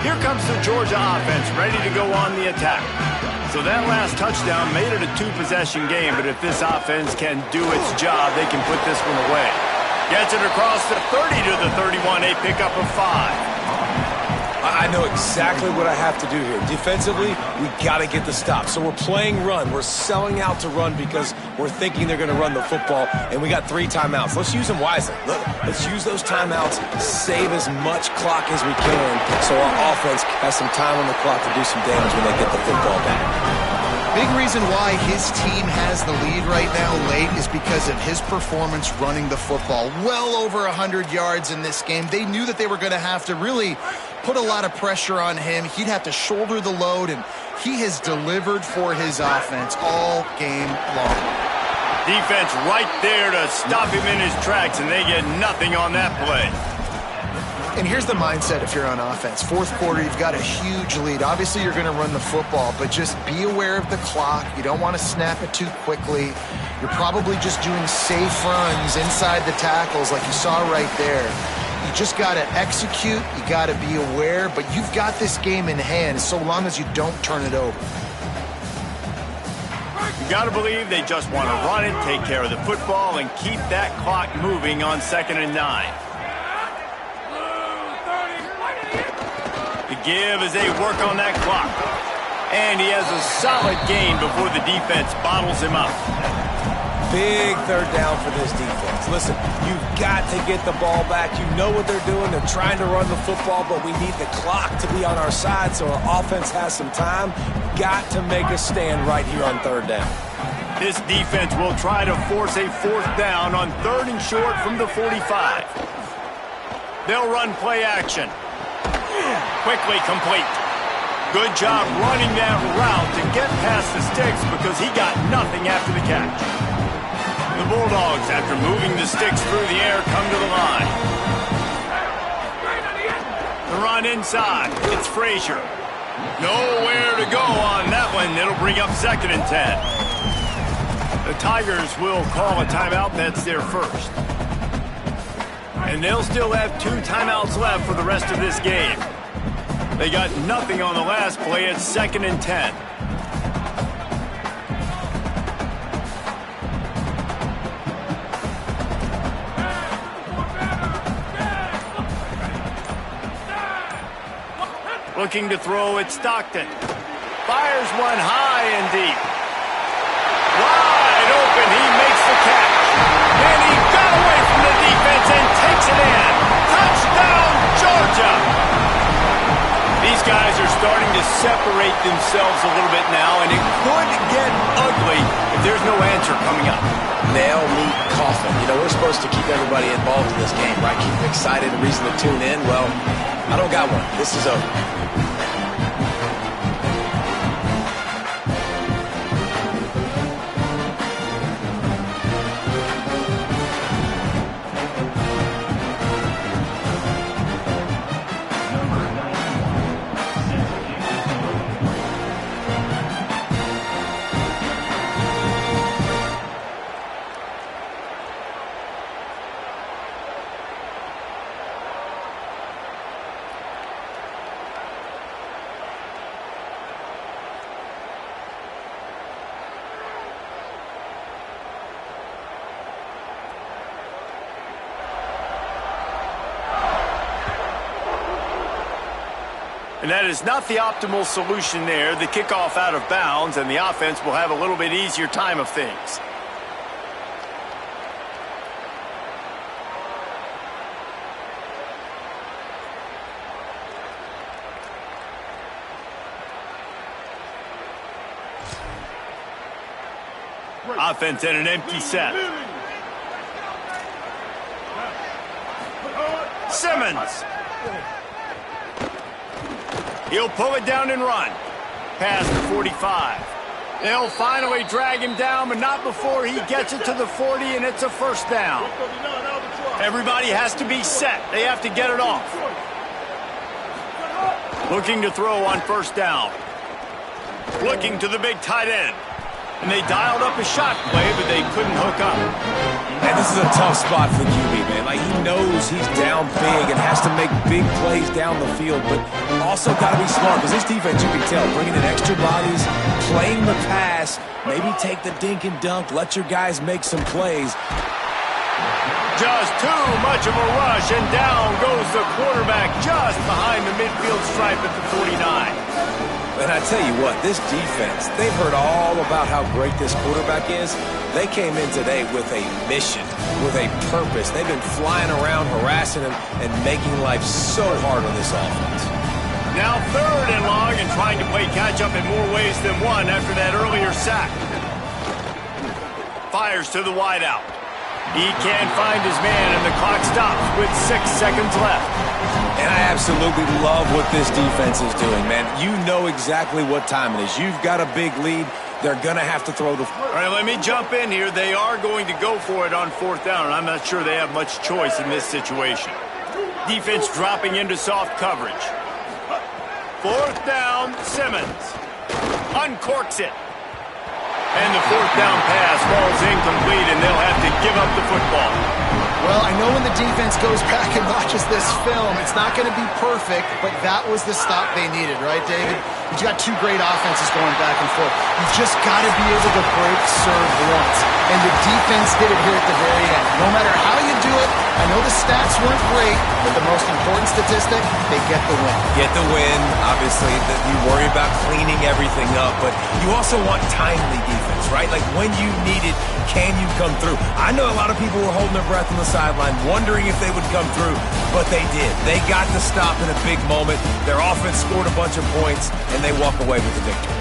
Here comes the Georgia offense, ready to go on the attack. So that last touchdown made it a 2-possession game, but if this offense can do its job, they can put this one away. Gets it across the 30 to the 31, a pickup of 5. I know exactly what I have to do here. Defensively, we got to get the stop. So we're playing run. We're selling out to run because we're thinking they're going to run the football, and we got 3 timeouts. Let's use them wisely. Let's use those timeouts, save as much clock as we can so our offense has some time on the clock to do some damage when they get the football back. Big reason why his team has the lead right now late is because of his performance running the football. Well over 100 yards in this game. They knew that they were going to have to really put a lot of pressure on him. He'd have to shoulder the load, and he has delivered for his offense all game long. Defense right there to stop him in his tracks, and they get nothing on that play. And here's the mindset if you're on offense. Fourth quarter, you've got a huge lead. Obviously, you're going to run the football, but just be aware of the clock. You don't want to snap it too quickly. You're probably just doing safe runs inside the tackles like you saw right there. You just got to execute. You got to be aware, but you've got this game in hand so long as you don't turn it over. You got to believe they just want to run it, take care of the football, and keep that clock moving on 2nd and 9. The give as they work on that clock. And he has a solid gain before the defense bottles him up. Big third down for this defense. Listen, you've got to get the ball back. You know what they're doing. They're trying to run the football, but we need the clock to be on our side so our offense has some time. Got to make a stand right here on 3rd down. This defense will try to force a 4th down on 3rd and short from the 45. They'll run play action. Quickly complete. Good job running that route to get past the sticks because he got nothing after the catch. The Bulldogs, after moving the sticks through the air, come to the line. The run inside. It's Frazier. Nowhere to go on that one. It'll bring up 2nd and 10. The Tigers will call a timeout. That's their first. And they'll still have 2 timeouts left for the rest of this game. They got nothing on the last play. It's 2nd and 10. Looking to throw at Stockton. Fires one high and deep. Wide open. He makes the catch. And he got away from the defense and takes it in. Touchdown, Georgia! These guys are starting to separate themselves a little bit now, and it could get ugly if there's no answer coming up. Nail, meat, coffin. You know, we're supposed to keep everybody involved in this game, right? Keep them excited, a reason to tune in. Well, I don't got one. This is over. And that is not the optimal solution there. The kickoff out of bounds, and the offense will have a little bit easier time of things. Offense in an empty set. Simmons. He'll pull it down and run. Pass to 45. They'll finally drag him down, but not before he gets it to the 40, and it's a first down. Everybody has to be set. They have to get it off. Looking to throw on first down. Looking to the big tight end. And they dialed up a shot play, but they couldn't hook up. And this is a tough spot for the QB, man. Like, he knows he's down big and has to make big plays down the field, but also got to be smart, because this defense, you can tell, bringing in extra bodies, playing the pass, maybe take the dink and dunk, let your guys make some plays. Just too much of a rush, and down goes the quarterback just behind the midfield stripe at the 49. And I tell you what, this defense, they've heard all about how great this quarterback is. They came in today with a mission, with a purpose. They've been flying around, harassing him, and making life so hard on this offense. Now 3rd and long, and trying to play catch-up in more ways than one after that earlier sack. Fires to the wideout. He can't find his man, and the clock stops with 6 seconds left. And I absolutely love what this defense is doing, man. You know exactly what time it is. You've got a big lead. They're going to have to throw the... All right, let me jump in here. They are going to go for it on 4th down, and I'm not sure they have much choice in this situation. Defense dropping into soft coverage. 4th down, Simmons. Uncorks it. And the 4th down pass falls incomplete, and they'll have to give up the football. Well, I know when the defense goes back and watches this film, it's not going to be perfect, but that was the stop they needed, right, David? You've got two great offenses going back and forth. You've just got to be able to break serve once, and the defense did it here at the very end. No matter how you do it, I know the stats weren't great, but the most important statistic, they get the win. Get the win. Obviously, you worry about cleaning everything up, but you also want timely defense, right? Like, when you need it, can you come through? I know a lot of people were holding their breath on the sideline, wondering if they would come through, but they did. They got the stop in a big moment. Their offense scored a bunch of points, and they walk away with the victory.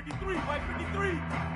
53, white 53.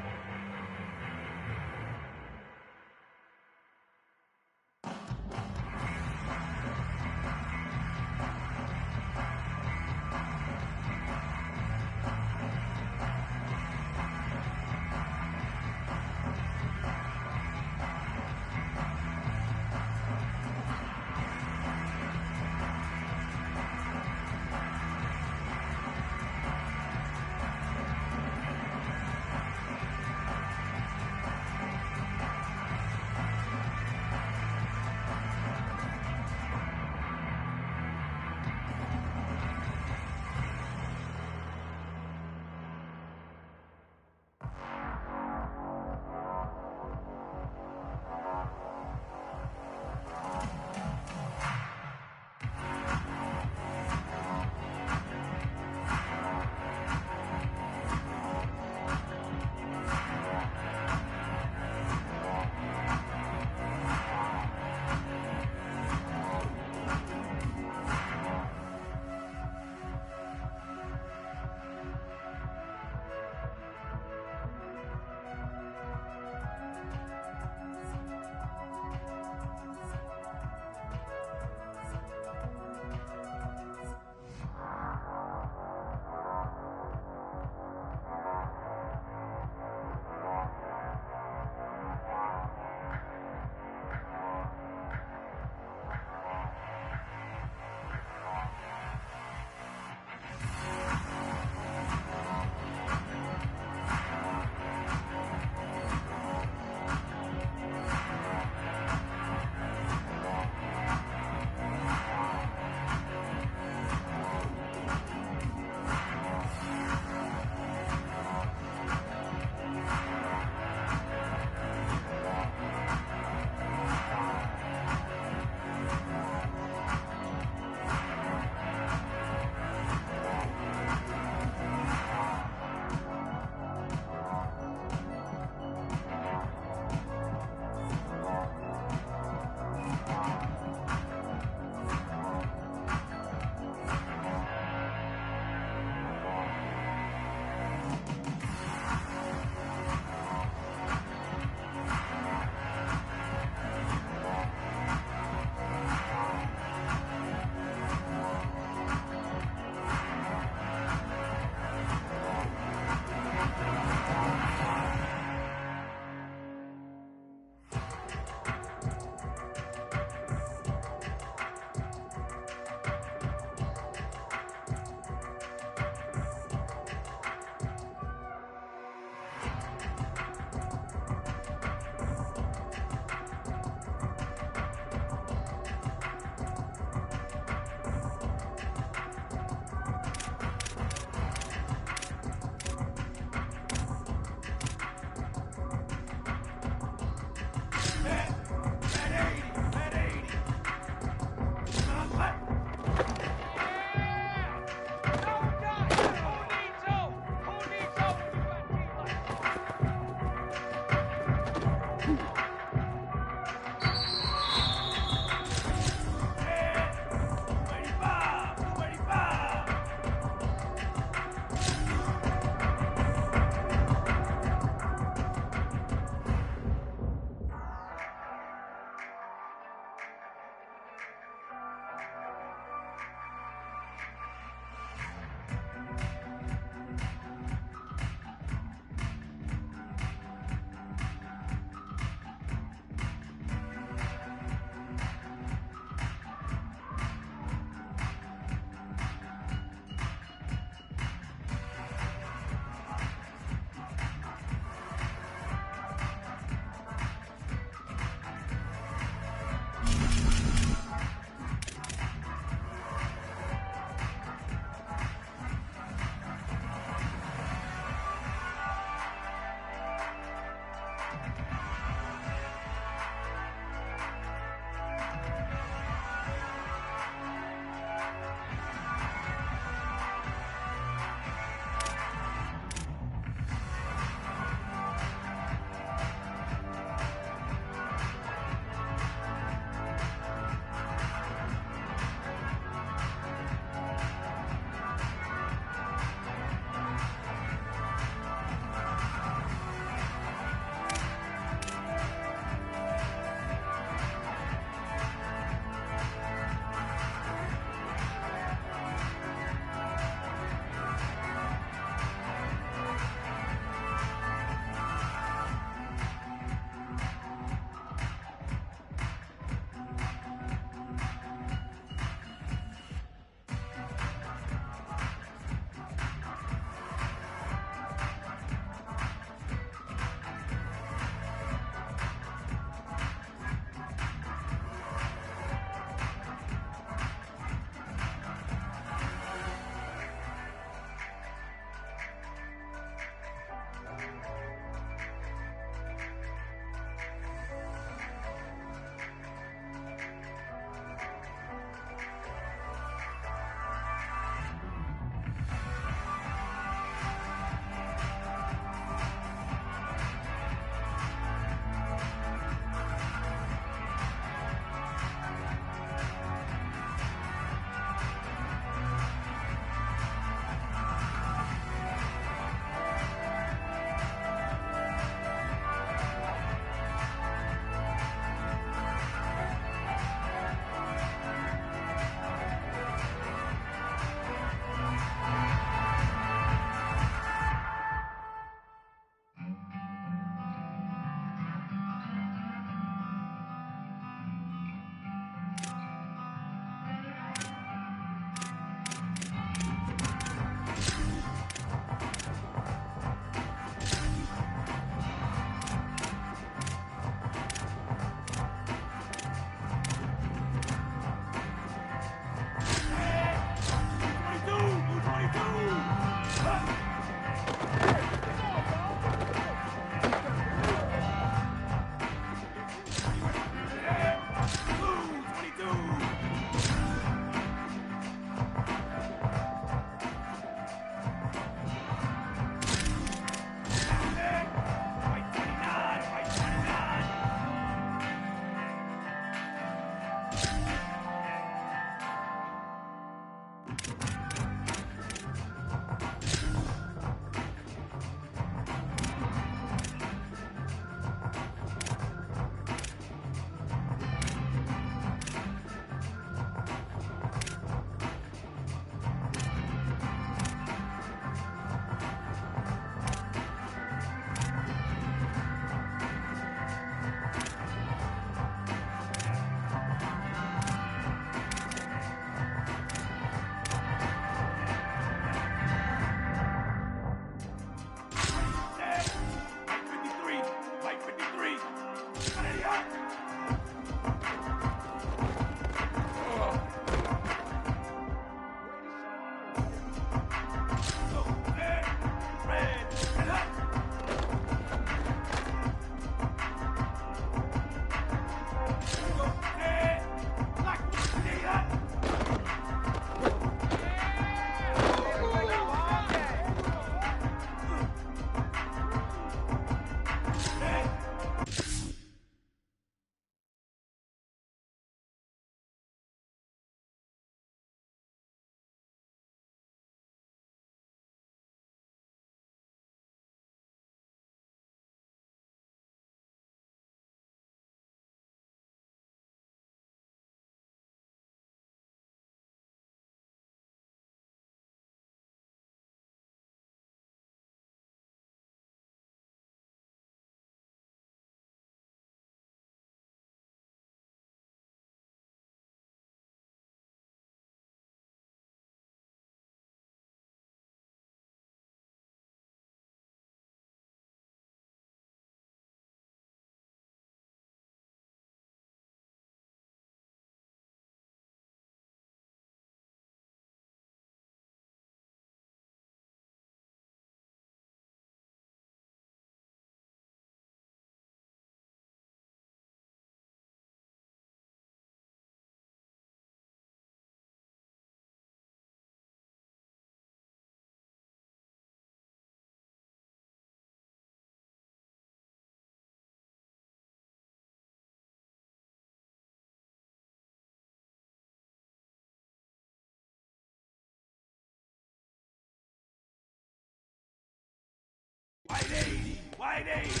Wide 80, wide 80.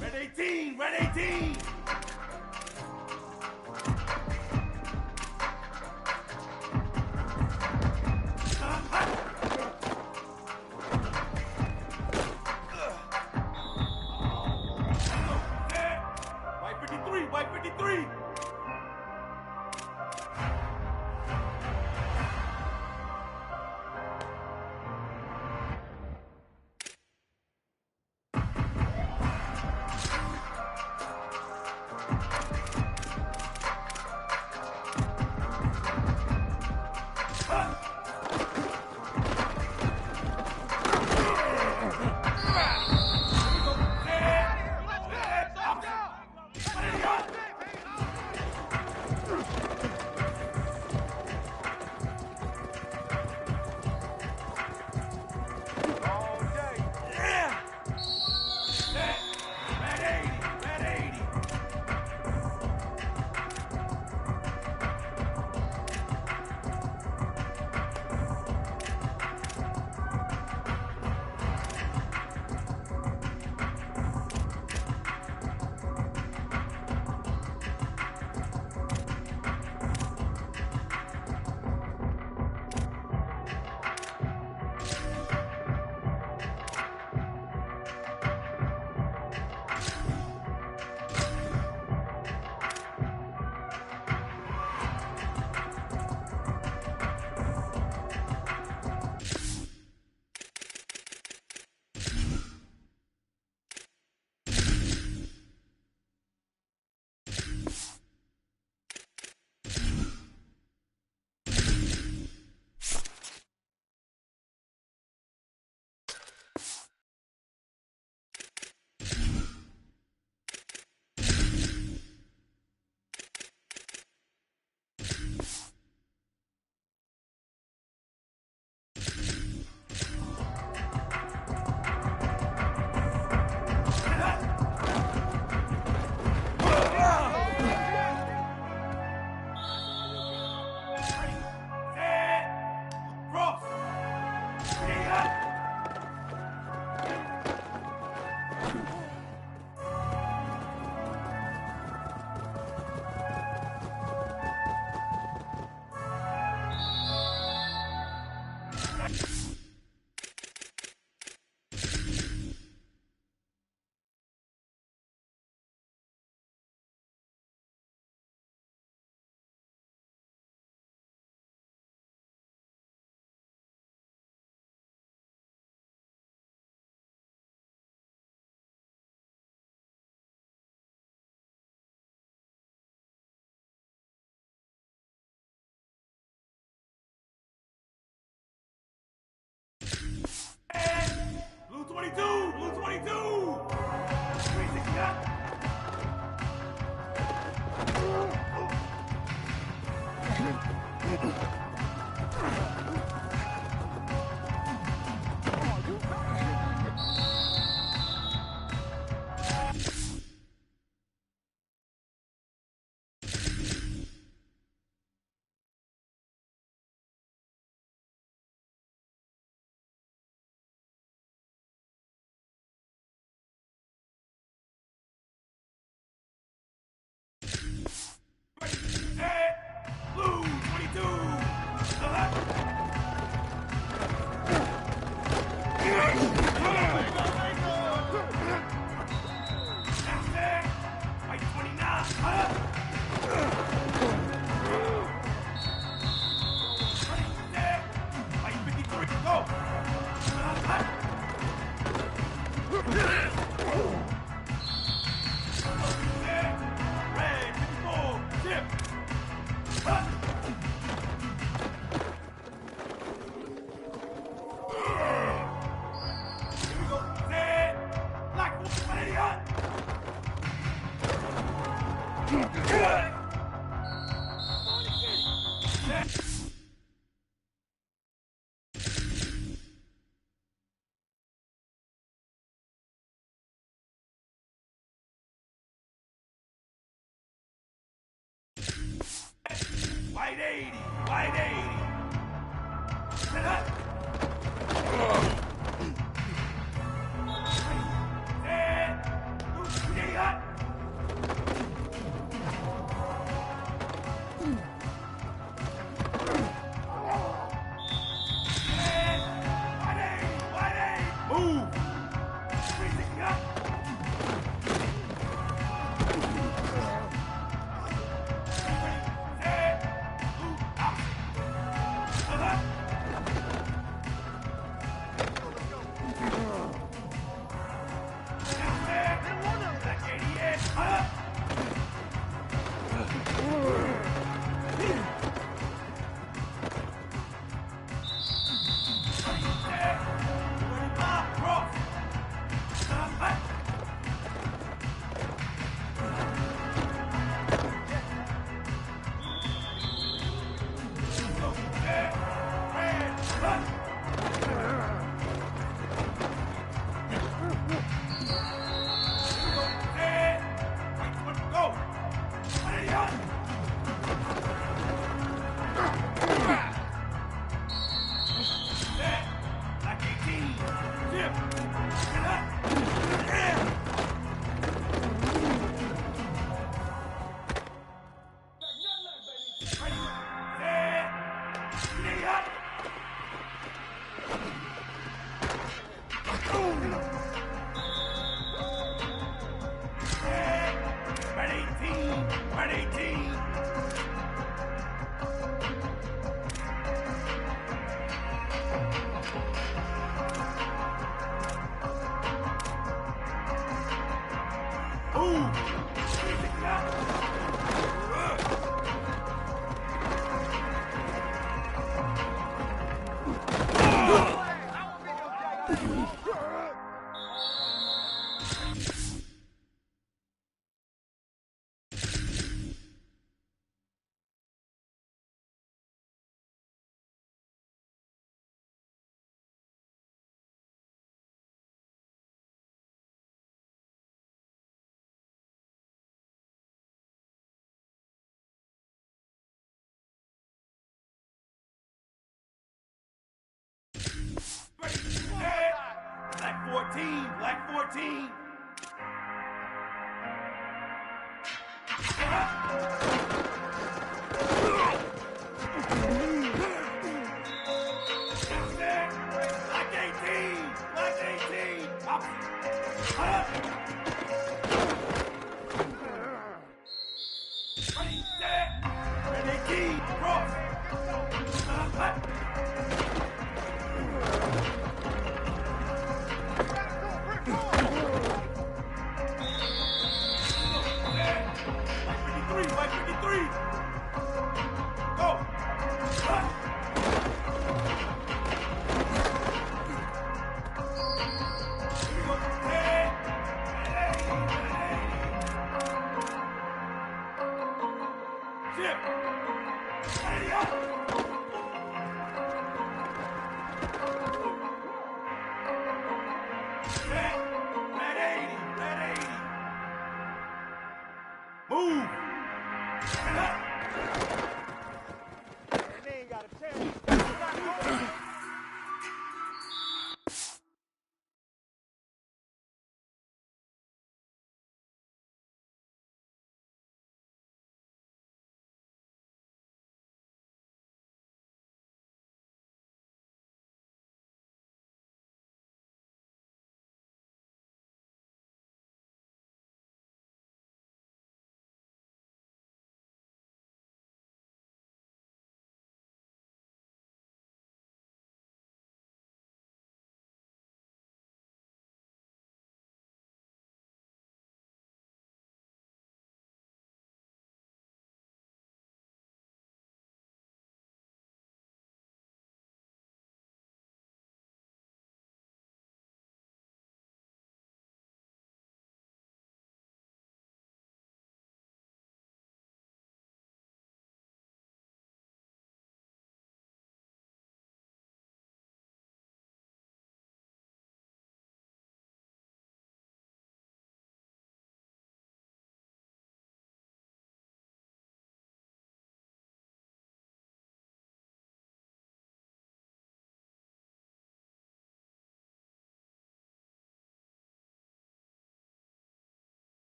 Red 18! Red 18! Blue 22! Blue 22! 360 up! Hey! Blue 22! White 29! White 53! Go! Red 54! Tip! Here we go! Red! Black 180! White 80! White 80! Move! 360 up! Ooh!